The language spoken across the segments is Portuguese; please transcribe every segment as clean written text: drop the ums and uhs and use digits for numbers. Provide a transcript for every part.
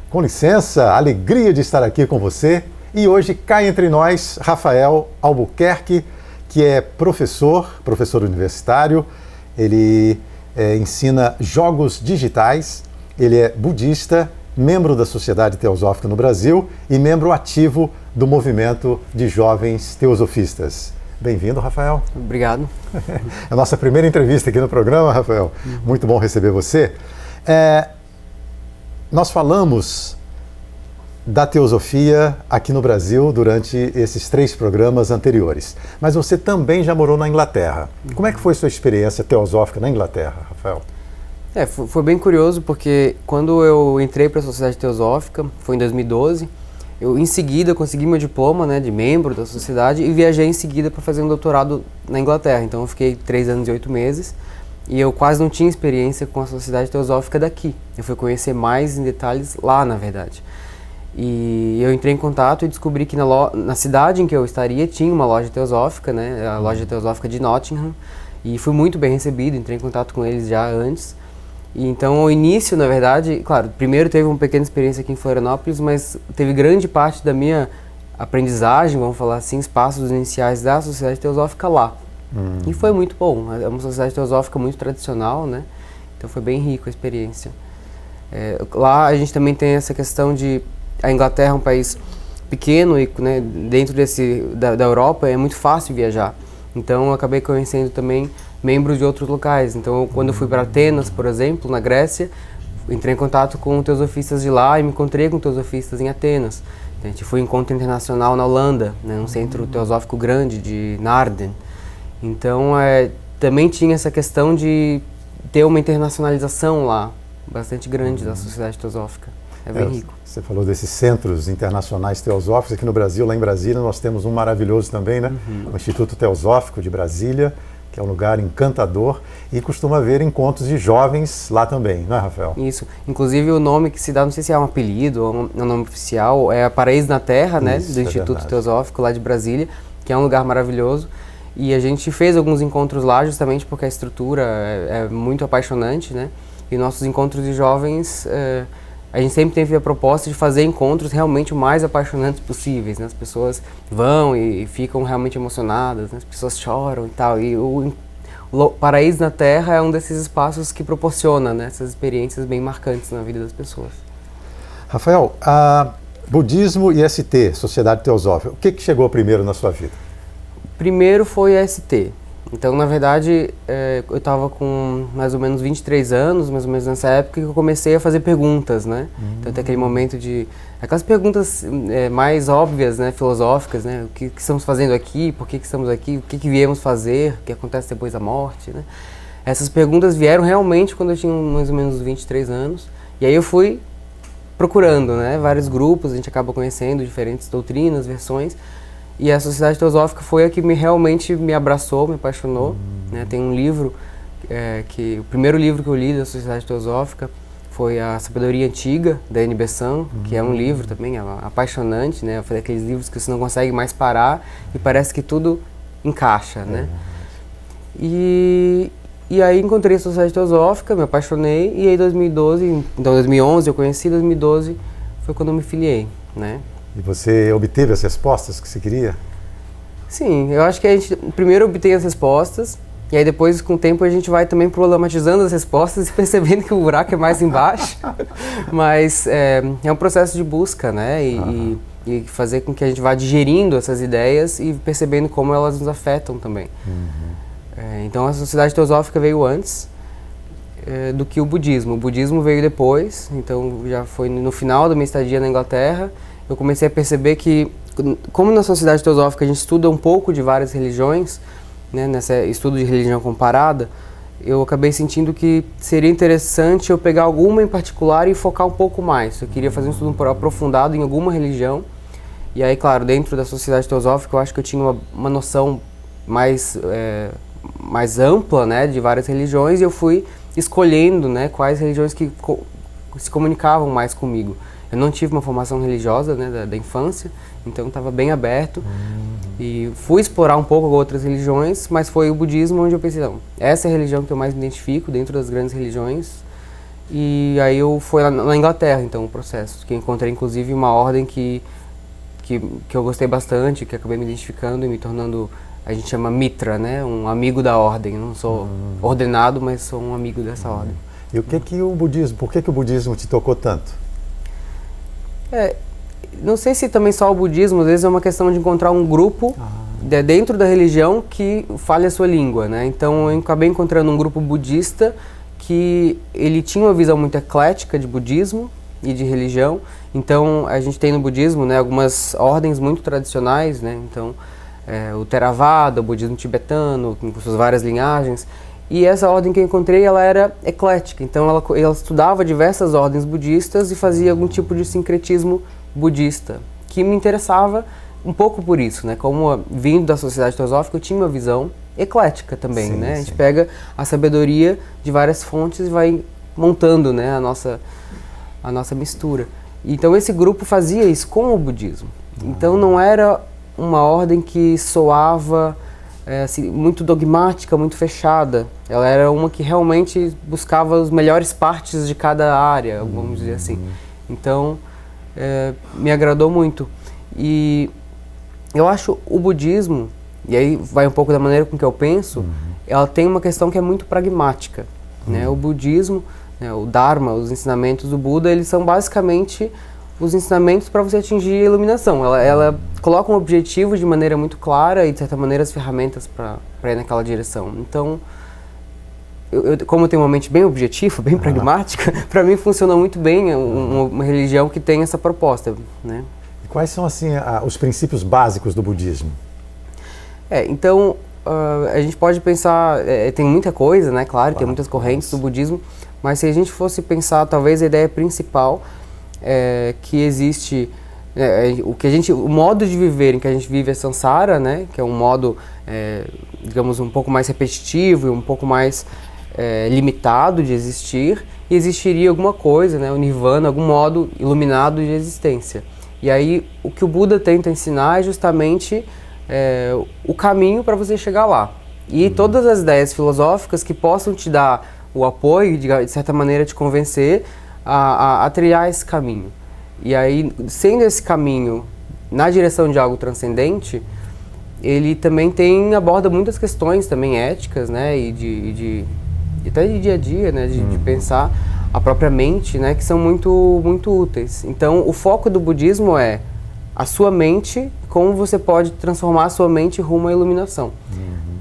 Com licença, alegria de estar aqui com você. E hoje cá entre nós, Rafael Albuquerque, que é professor universitário. Ele ensina jogos digitais, ele é budista, membro da Sociedade Teosófica no Brasil e membro ativo do movimento de jovens teosofistas. Bem-vindo, Rafael. Obrigado. É a nossa primeira entrevista aqui no programa, Rafael. Muito bom receber você. Nós falamos da teosofia aqui no Brasil durante esses 3 programas anteriores, mas você também já morou na Inglaterra. Como é que foi sua experiência teosófica na Inglaterra, Rafael? Foi bem curioso porque quando eu entrei para a Sociedade Teosófica, foi em 2012, eu em seguida consegui meu diploma, né, de membro da sociedade e viajei em seguida para fazer um doutorado na Inglaterra. Então eu fiquei 3 anos e 8 meses e eu quase não tinha experiência com a Sociedade Teosófica daqui. Eu fui conhecer mais em detalhes lá, na verdade. E eu entrei em contato e descobri que na cidade em que eu estaria tinha uma loja teosófica, né, a loja teosófica de Nottingham, e fui muito bem recebido, entrei em contato com eles já antes. E então, o início, na verdade, claro, primeiro teve uma pequena experiência aqui em Florianópolis, mas teve grande parte da minha aprendizagem, vamos falar assim, passos iniciais da Sociedade Teosófica lá. E foi muito bom, é uma sociedade teosófica muito tradicional, né? Então foi bem rico a experiência. Lá a gente também tem essa questão de... A Inglaterra é um país pequeno e, né, dentro da Europa é muito fácil viajar. Então eu acabei conhecendo também membros de outros locais. Então quando eu fui para Atenas, por exemplo, na Grécia, entrei em contato com teosofistas de lá e me encontrei com teosofistas em Atenas. A gente foi em encontro internacional na Holanda, né, um centro teosófico grande de Naarden. Então também tinha essa questão de ter uma internacionalização lá, bastante grande da Sociedade Teosófica. É bem rico. Você falou desses centros internacionais teosóficos. Aqui no Brasil, lá em Brasília, nós temos um maravilhoso também, né? O Instituto Teosófico de Brasília, que é um lugar encantador e costuma haver encontros de jovens lá também, não é, Rafael? Isso. Inclusive o nome que se dá, não sei se é um apelido ou um nome oficial, é a Paraíso na Terra, né? Do Instituto Teosófico lá de Brasília, que é um lugar maravilhoso. E a gente fez alguns encontros lá justamente porque a estrutura é muito apaixonante, né? E nossos encontros de jovens, a gente sempre teve a proposta de fazer encontros realmente o mais apaixonantes possíveis, né? As pessoas vão e ficam realmente emocionadas, né? As pessoas choram e tal. E o Paraíso na Terra é um desses espaços que proporciona, né, essas experiências bem marcantes na vida das pessoas. Rafael, budismo e ST, Sociedade Teosófica, o que chegou primeiro na sua vida? Primeiro foi a ST. Então, na verdade, eu estava com mais ou menos 23 anos, mais ou menos nessa época, que eu comecei a fazer perguntas, né? Então, tem aquele momento de... Aquelas perguntas mais óbvias, né, filosóficas, né? O que estamos fazendo aqui? Por que estamos aqui? O que viemos fazer? O que acontece depois da morte, né? Essas perguntas vieram realmente quando eu tinha mais ou menos 23 anos. E aí eu fui procurando, né, vários grupos, a gente acaba conhecendo diferentes doutrinas, versões. E a Sociedade Teosófica foi a que realmente me abraçou, me apaixonou. Né? Tem um livro, o primeiro livro que eu li da Sociedade Teosófica foi A Sabedoria Antiga, da N. Besant, que é um livro também apaixonante, né? Foi daqueles livros que você não consegue mais parar e parece que tudo encaixa, né? E aí encontrei a Sociedade Teosófica, me apaixonei, e aí 2011 eu conheci, 2012 foi quando eu me filiei, né? E você obteve as respostas que você queria? Sim, eu acho que a gente primeiro obtém as respostas, e aí depois, com o tempo, a gente vai também problematizando as respostas e percebendo que o buraco é mais embaixo. Mas é um processo de busca, né? E fazer com que a gente vá digerindo essas ideias e percebendo como elas nos afetam também. Então a Sociedade Teosófica veio antes do que o budismo. O budismo veio depois, então já foi no final da minha estadia na Inglaterra. Eu comecei a perceber que, como na Sociedade Teosófica a gente estuda um pouco de várias religiões, né, nesse estudo de religião comparada, eu acabei sentindo que seria interessante eu pegar alguma em particular e focar um pouco mais. Eu queria fazer um estudo aprofundado em alguma religião. E aí, claro, dentro da Sociedade Teosófica eu acho que eu tinha uma noção mais ampla, né, de várias religiões, e eu fui escolhendo, né, quais religiões que se comunicavam mais comigo. Eu não tive uma formação religiosa, né, da infância, então estava bem aberto. E fui explorar um pouco outras religiões, mas foi o budismo onde eu pensei, não, essa é a religião que eu mais me identifico dentro das grandes religiões. E aí eu fui lá na Inglaterra, então, o processo, que eu encontrei inclusive uma ordem que eu gostei bastante, que acabei me identificando e me tornando, a gente chama mitra, né, um amigo da ordem. Eu não sou ordenado, mas sou um amigo dessa ordem. E por que o budismo te tocou tanto? Não sei se também só o budismo, às vezes é uma questão de encontrar um grupo dentro da religião que fale a sua língua, né? Então eu acabei encontrando um grupo budista que ele tinha uma visão muito eclética de budismo e de religião. Então a gente tem no budismo, né, algumas ordens muito tradicionais, né? Então o Theravada, o budismo tibetano, com suas várias linhagens. E essa ordem que eu encontrei, ela era eclética. Então ela estudava diversas ordens budistas e fazia algum tipo de sincretismo budista, que me interessava um pouco por isso, né? Como vindo da sociedade teosófica, eu tinha uma visão eclética também, né? A gente pega a sabedoria de várias fontes e vai montando, né, a nossa mistura. Então esse grupo fazia isso com o budismo. Então não era uma ordem que soava assim, muito dogmática, muito fechada. Ela era uma que realmente buscava as melhores partes de cada área, vamos dizer assim. Então me agradou muito. E eu acho o budismo, e aí vai um pouco da maneira com que eu penso, ela tem uma questão que é muito pragmática, né? O budismo, né, o Dharma, os ensinamentos do Buda, eles são basicamente os ensinamentos para você atingir a iluminação. Ela coloca um objetivo de maneira muito clara e, de certa maneira, as ferramentas para ir naquela direção. Então, como eu tenho uma mente bem objetiva, bem pragmática, para mim funciona muito bem uma religião que tem essa proposta, né? E quais são, assim, os princípios básicos do budismo? Então, a gente pode pensar, tem muita coisa, né? Claro, tem muitas correntes do budismo, mas se a gente fosse pensar, talvez a ideia principal que existe, o modo de viver em que a gente vive é samsara, né? Que é um modo, digamos, um pouco mais repetitivo e um pouco mais limitado de existir, e existiria alguma coisa, né? O nirvana, algum modo iluminado de existência. E aí, o que o Buda tenta ensinar é justamente o caminho para você chegar lá. E todas as ideias filosóficas que possam te dar o apoio, de certa maneira te convencer a trilhar esse caminho. E aí, sendo esse caminho na direção de algo transcendente, ele também aborda muitas questões também éticas, né, e até de dia a dia, né, de pensar a própria mente, né, que são muito, muito úteis. Então, o foco do budismo é a sua mente, como você pode transformar a sua mente rumo à iluminação.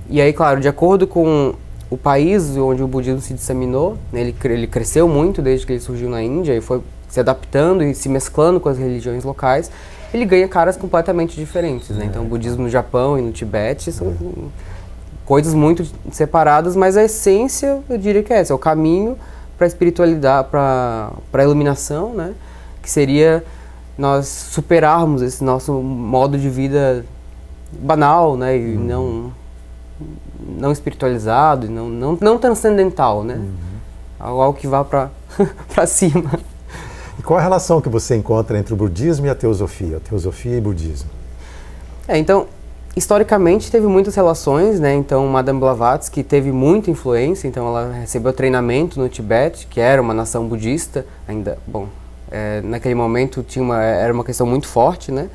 E aí, claro, de acordo com o país onde o budismo se disseminou, né, ele cresceu muito desde que ele surgiu na Índia e foi se adaptando e se mesclando com as religiões locais, ele ganha caras completamente diferentes, né? Então, o budismo no Japão e no Tibete são coisas muito separadas, mas a essência, eu diria que é essa, é o caminho para a espiritualidade, para a iluminação, né? Que seria nós superarmos esse nosso modo de vida banal, né? E não espiritualizado, e não transcendental, né? Algo que vá para cima. E qual a relação que você encontra entre o budismo e a teosofia e budismo? Então, historicamente teve muitas relações, né? Então, Madame Blavatsky teve muita influência, então ela recebeu treinamento no Tibete, que era uma nação budista, ainda, bom, naquele momento era uma questão muito forte, né?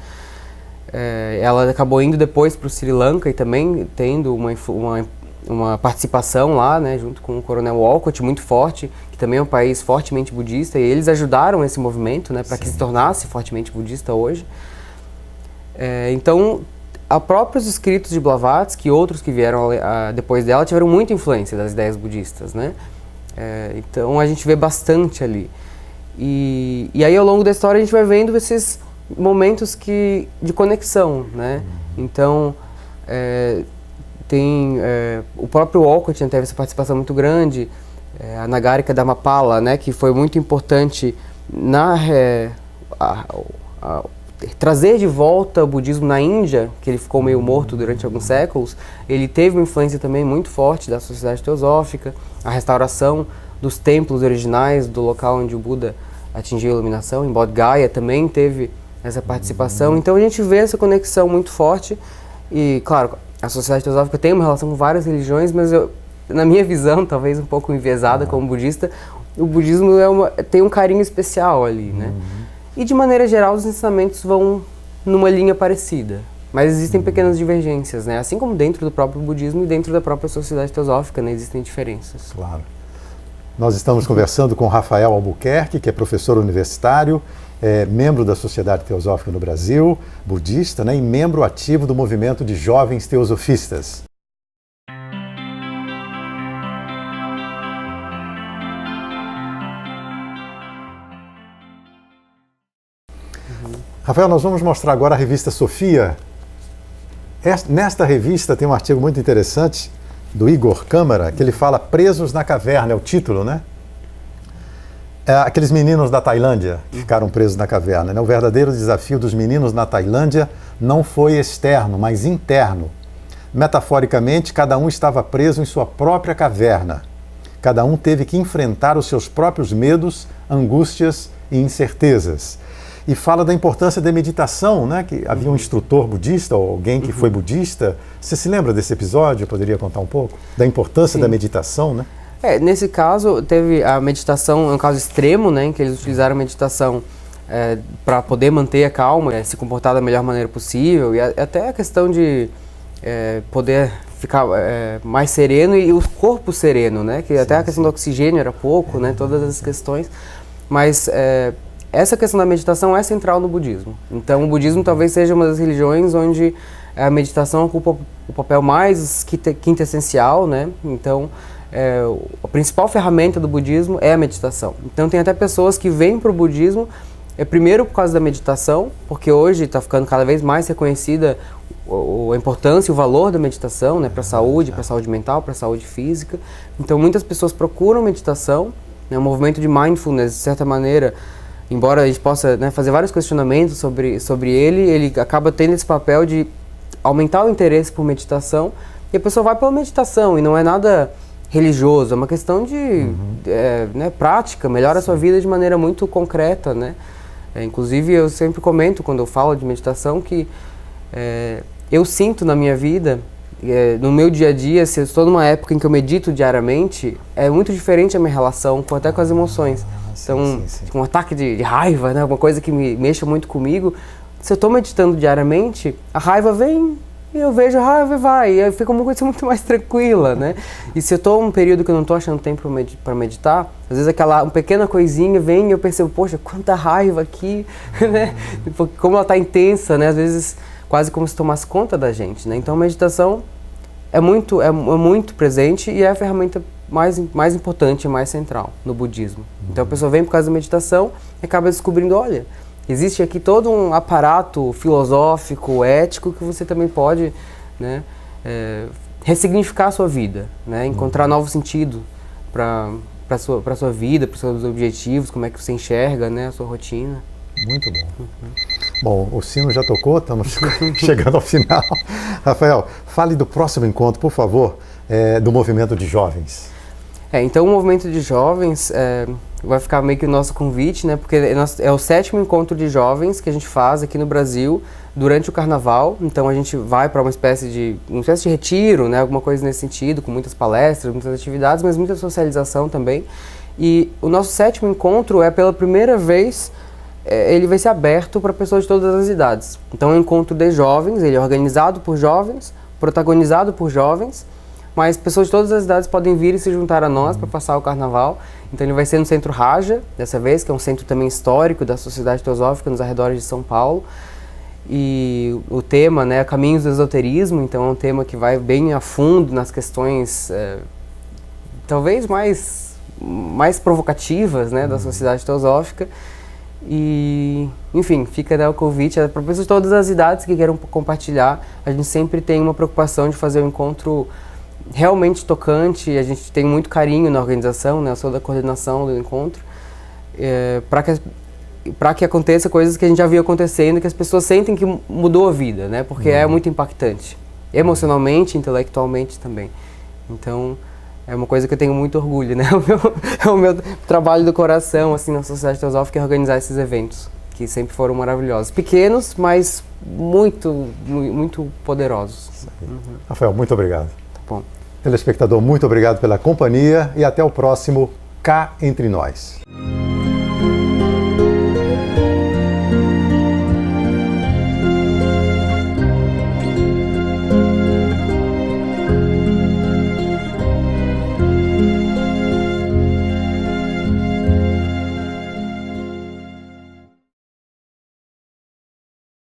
Ela acabou indo depois para o Sri Lanka e também tendo uma participação lá, né, junto com o Coronel Walcott, muito forte, que também é um país fortemente budista, e eles ajudaram esse movimento, né, para que se tornasse fortemente budista hoje. Então, a próprios escritos de Blavatsky e outros que vieram depois dela tiveram muita influência das ideias budistas, né? Então, a gente vê bastante ali. E aí, ao longo da história, a gente vai vendo esses momentos de conexão, né? Então, tem o próprio Walcott teve essa participação muito grande, a Nagarika Dhammapada, né, que foi muito importante trazer de volta o budismo na Índia, que ele ficou meio morto durante alguns séculos. Ele teve uma influência também muito forte da sociedade teosófica, a restauração dos templos originais do local onde o Buda atingiu a iluminação, em Bodh Gaya também teve essa participação. Então a gente vê essa conexão muito forte e, claro, a sociedade teosófica tem uma relação com várias religiões, mas na minha visão, talvez um pouco enviesada como budista, o budismo tem um carinho especial ali, né? E de maneira geral os ensinamentos vão numa linha parecida, mas existem pequenas divergências, né? Assim como dentro do próprio budismo e dentro da própria sociedade teosófica, né? Existem diferenças. Claro. Nós estamos conversando com Rafael Albuquerque, que é professor universitário, membro da Sociedade Teosófica no Brasil, budista, né? E membro ativo do movimento de jovens teosofistas. Rafael, nós vamos mostrar agora a revista Sofia. Nesta revista tem um artigo muito interessante do Igor Câmara, que ele fala Presos na Caverna, é o título, né? Aqueles meninos da Tailândia que ficaram presos na caverna, né? O verdadeiro desafio dos meninos na Tailândia não foi externo, mas interno. Metaforicamente, cada um estava preso em sua própria caverna. Cada um teve que enfrentar os seus próprios medos, angústias e incertezas. E fala da importância da meditação, né? Que havia um instrutor budista ou alguém que foi budista. Você se lembra desse episódio? Poderia contar um pouco? Da importância da meditação, né? Nesse caso, teve a meditação, é um caso extremo, né? Em que eles utilizaram a meditação para poder manter a calma, se comportar da melhor maneira possível. E até a questão de poder ficar mais sereno e o corpo sereno, né? Que até a questão do oxigênio era pouco, né? Todas as questões. Mas essa questão da meditação é central no budismo. Então, o budismo talvez seja uma das religiões onde a meditação ocupa o papel mais quintessencial, né? Então, a principal ferramenta do budismo é a meditação. Então, tem até pessoas que vêm para o budismo, primeiro por causa da meditação, porque hoje está ficando cada vez mais reconhecida a importância e o valor da meditação, né? Para a saúde mental, para a saúde física. Então, muitas pessoas procuram meditação, né? Um movimento de mindfulness, de certa maneira. Embora a gente possa, né, fazer vários questionamentos sobre ele acaba tendo esse papel de aumentar o interesse por meditação, e a pessoa vai pela meditação, e não é nada religioso, é uma questão de prática, melhora a sua vida de maneira muito concreta, né? Inclusive, eu sempre comento, quando eu falo de meditação, que eu sinto na minha vida, no meu dia a dia, se eu estou numa época em que eu medito diariamente, é muito diferente a minha relação até com as emoções. Então, um ataque de raiva, né, alguma coisa que me mexa muito comigo, se eu estou meditando diariamente, a raiva vem e eu vejo a raiva e vai, e aí fica uma coisa muito mais tranquila, né? E se eu estou num período que eu não estou achando tempo para meditar, às vezes uma pequena coisinha vem e eu percebo, poxa, quanta raiva aqui, né? Como ela está intensa, né? Às vezes quase como se tomasse conta da gente, né? Então a meditação é muito presente e é a ferramenta mais importante e mais central no budismo. Então a pessoa vem por causa da meditação e acaba descobrindo, olha, existe aqui todo um aparato filosófico, ético, que você também pode, né, ressignificar a sua vida, né, encontrar novo sentido para a sua vida, para os seus objetivos, como é que você enxerga, né, a sua rotina. Muito bom. Bom, o sino já tocou, estamos chegando ao final. Rafael, fale do próximo encontro, por favor, do movimento de jovens. Então o movimento de jovens vai ficar meio que o nosso convite, né? Porque é o 7º encontro de jovens que a gente faz aqui no Brasil durante o Carnaval. Então a gente vai para uma espécie de retiro, né? Alguma coisa nesse sentido, com muitas palestras, muitas atividades, mas muita socialização também. E o nosso 7º encontro pela primeira vez, ele vai ser aberto para pessoas de todas as idades. Então é um encontro de jovens, ele é organizado por jovens, protagonizado por jovens, mas pessoas de todas as idades podem vir e se juntar a nós para passar o Carnaval. Então ele vai ser no Centro Raja, dessa vez, que é um centro também histórico da Sociedade Teosófica, nos arredores de São Paulo. E o tema, né, Caminhos do Esoterismo, então é um tema que vai bem a fundo nas questões, talvez mais provocativas, né, da Sociedade Teosófica. E, enfim, fica o convite para pessoas de todas as idades que queiram compartilhar. A gente sempre tem uma preocupação de fazer um encontro realmente tocante, a gente tem muito carinho na organização, né? Eu sou da coordenação do encontro, para que aconteça coisas que a gente já viu acontecendo, que as pessoas sentem que mudou a vida, né? Porque é muito impactante, emocionalmente, intelectualmente também. Então, é uma coisa que eu tenho muito orgulho, né? É o meu trabalho do coração, assim, na Sociedade Teosófica, é organizar esses eventos, que sempre foram maravilhosos. Pequenos, mas muito, muito poderosos. Rafael, muito obrigado. Tá bom. Telespectador, muito obrigado pela companhia e até o próximo Cá Entre Nós.